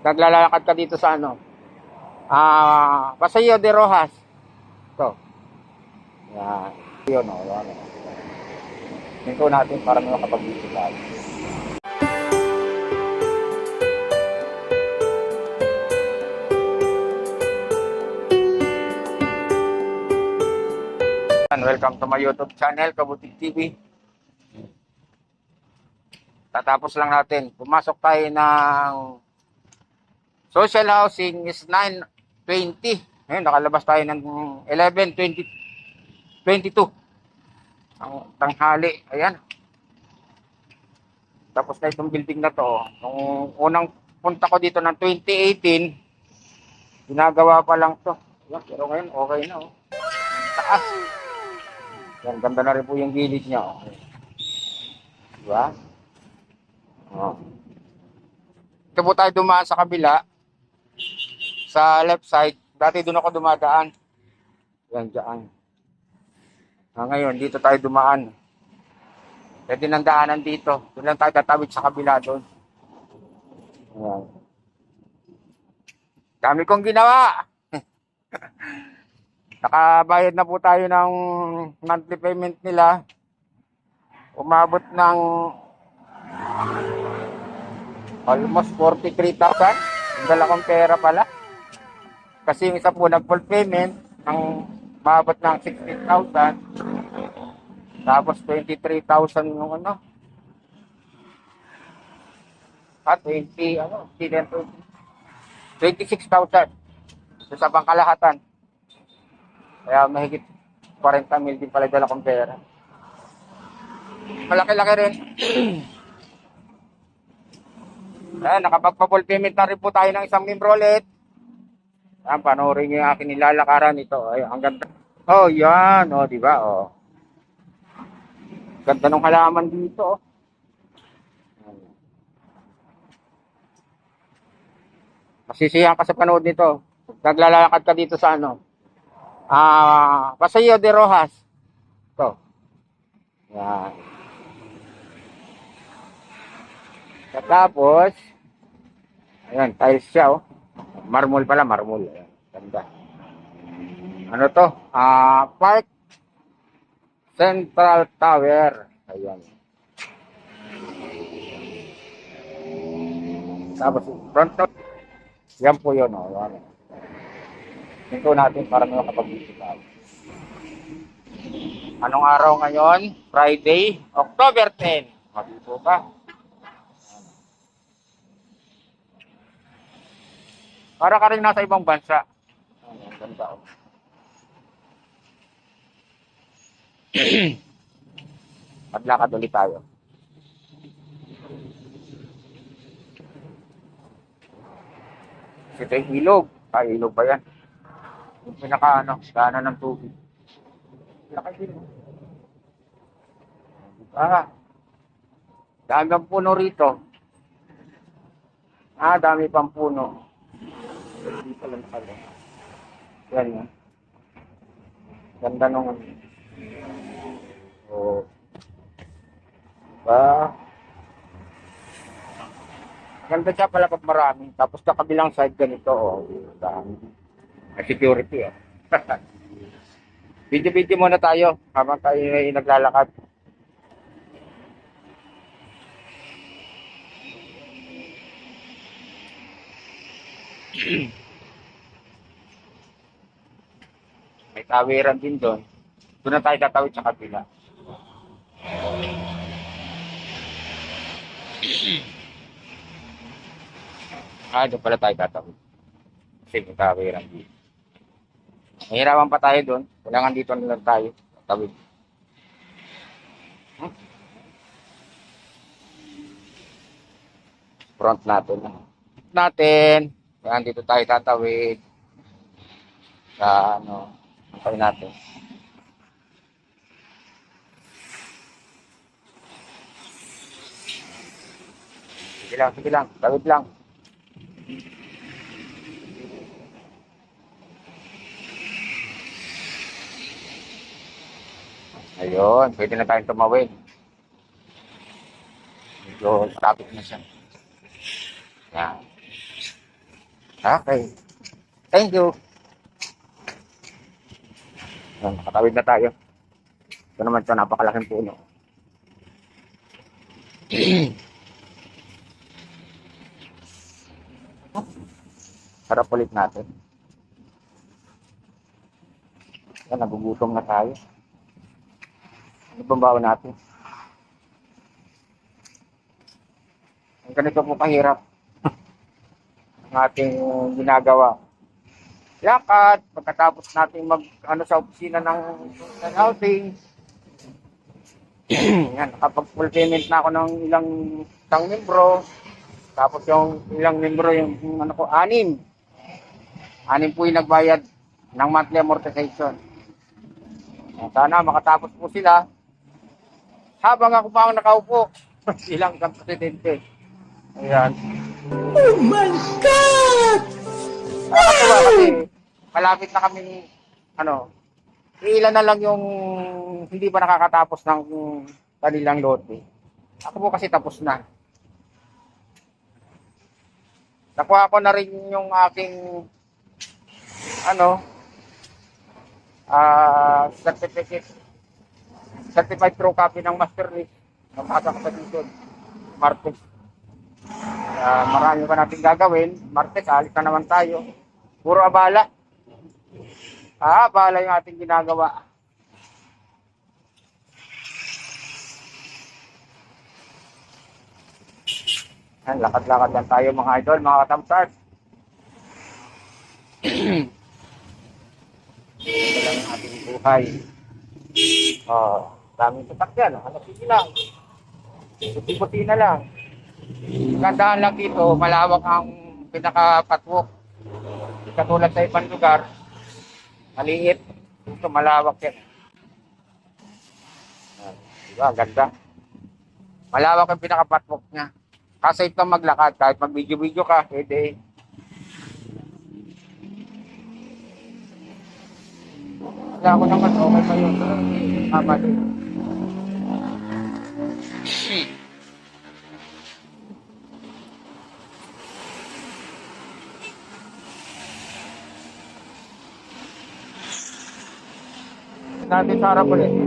naglalakad ka dito sa ano, Paseo de Rojas. Ito. Yan. Yun, o. Yan. Ito natin para makapag-video tayo. Welcome to my YouTube channel, Kabutig TV. Tatapos lang natin. Pumasok tayo ng social housing is 9:20. Ngayon, nakalabas tayo ng 11:22. Ang tanghali. Ayan. Tapos na itong building na to. Nung unang punta ko dito ng 2018, ginagawa pa lang to. Ayan, pero ngayon, okay na. Oh. Taas. Yan, ganda na rin po yung gilid niya. Okay. Diba? Oh. Ito po tayo dumaan sa kabila. Sa left side. Dati doon ako dumadaan. Yan, dyan. Ngayon, dito tayo dumaan. Pwede nang daanan dito. Doon lang tayo tatawid sa kabila doon. Ayan. Dami kong ginawa. Nakabayad na po tayo ng monthly payment nila. Umabot ng almost 43,000. Ang dala kong pera pala. Kasi yung isa po nag-full payment ng umabot ng 16,000. Tapos 23,000 yung ano. 26,000. So, sa pangkalahatan. Kaya mahigit 40 mil din pala dala kong pera. Malaki-laki rin. Ayan, nakapagpa-full payment na rin po tayo ng isang membro ulit. Ayan, panoorin nyo yung aking nilalakaran ito. Ay, ang ganda. Oh, yan. Oh, diba? Oh. Ganda ng halaman dito. Oh. Masisiyahan ka sa panood nito. Naglalakad ka dito sa ano. Paseo de Rojas. Ito. Yan. At tapos, ayan, tiles siya, oh. Marmol pala, marmol. Ayan, ganda. Ano to? Park Central Tower. Ayan. Tapos, front note. Yan po yun, oh. Ayan. Ito natin para makapag-video tayo. Anong araw ngayon? Friday, October 10. Dito ka. Para ka rin nasa ibang bansa. Ayan, ganda. Paglakad ulit tayo. Ito yung ilog. Ilog ba yan? Yung pinaka daanan ng tubig. Laki din. Dagang puno rito. Dami pang puno. Dito lang nakalo. Yan yan. Ganda nung oh. Diba? Ganda siya pala pag marami. Tapos sa kabilang side ganito, oh. Security, oh. Video-video muna tayo habang tayo ay naglalakad. May tawiran din doon. Doon na tayo tatawid sa kabila. Doon pala tayo tatawid. Kasi may tawiran din. Mahirapan pa tayo doon. Kailangan dito na lang tayo. Tatawid. Front natin. Yan, dito tayo tatawid. Sa ano, tayo natin. Sige lang. Tawid lang. Ayun, pwede na tayong tumawid. Medyo traffic na siya. Yan. Okay. Thank you. Yan, nakatawid na tayo. Ito naman ito, napakalaking puno. Harap ulit natin. Yan, nagugutom na tayo. Ano bang baon natin? Ang ganito po kahirap ang ating ginagawa. Lakad, pagkatapos natin sa opisina ng housing. Yan, nakapag-full payment na ako ng isang membro. Tapos yung ilang membro, yung ano ko, 6. 6 po yung nagbayad ng monthly amortization. Sana makatapos po sila habang ako pa ang nakaupo bilang isang presidente. Ayan. Oh my God! Nakakatuwa kasi malapit na kami, ilan na lang yung hindi pa nakakatapos ng kanilang lote. Ako po kasi tapos na. Nakuha ko na rin yung aking certified true copy ng master list. Napasa ko sa dito, Martes. Marami pa natin gagawin. Martes, alis na naman tayo. Puro abala. Abala yung ating ginagawa. Lakad-lakad lang tayo mga idol, mga katamsars. Ito lang yung ating buhay. Daming sasakyan. Sige lang. Puti-puti na lang. Gandaan lang dito, malawak ang pinaka-catwalk. Katulad sa ibang lugar, maliit. Ito malawak yan. Diba, ganda. Malawak ang pinaka-catwalk niya. Kasi ito maglakad, kahit mag-video-video ka, pwede. Kaya ako naman, okay pa yun. Tama din. Natin sa harap ulit. Natin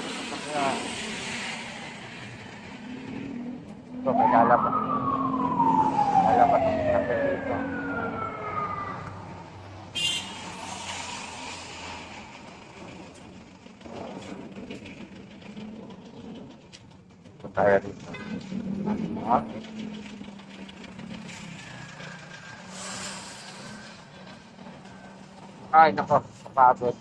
sa kanya. Ito, may lalapat. Lalapat ang sakit dito. Ito tayo dito. Okay. Ay, nako, kapagod.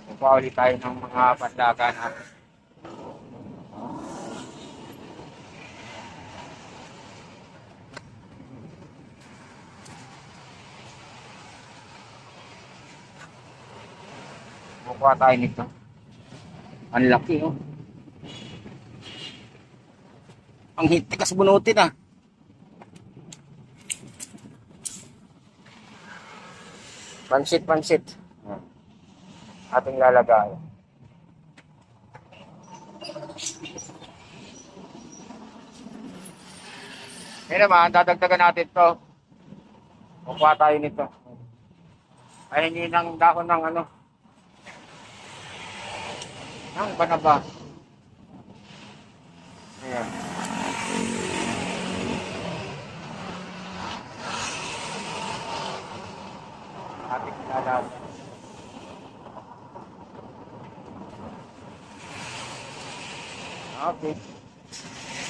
Kukuha ulit tayo ng mga pandaga natin. Kukuha tayo nito. Ang laki, oh. Ang hitikas bunutin, ah. Pansit. Ating lalagay. Ngayon naman, dadagdagan natin to. Kukuha tayo nito. Ay, hindi ng dahon ng ng banaba. Ayan. Ating lalagay. Okay.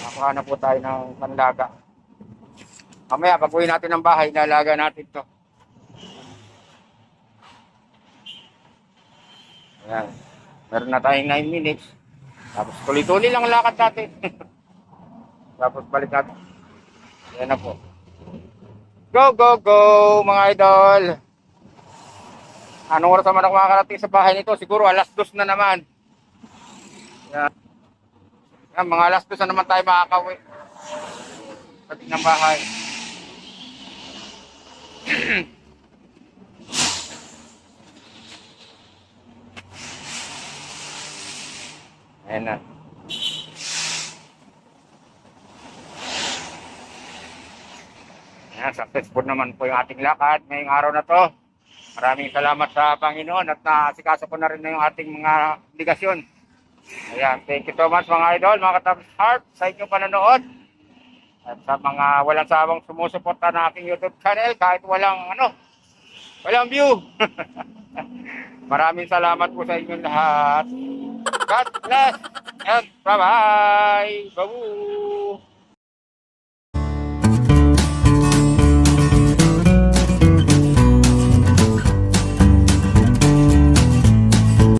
Nakuha na po tayo ng panlaga. Mamaya, pag-uwi natin ng bahay, nalaga natin to. Ayan. Meron na tayong 9 minutes. Tapos tuloy-tuloy lang ang lakad natin. Tapos balik natin. Ayan na po. Go, go, go, mga idol! Anong oras naman ako makakarating sa bahay nito? Siguro alas 2 na naman. Yan. Yan, mga alas 2 na naman tayo makakauwi. Pati ng bahay. Ayan na. Ayan, successful naman po yung ating lakad ngayong araw na to. Maraming salamat sa Panginoon at naasikaso ko na rin na yung ating mga obligasyon. Ayan, thank you so much mga idol, mga katabs heart sa inyong panonood. At sa mga walang sawang sumusuporta na aking YouTube channel kahit walang view. Maraming salamat po sa inyong lahat. God bless and bye-bye. Babu.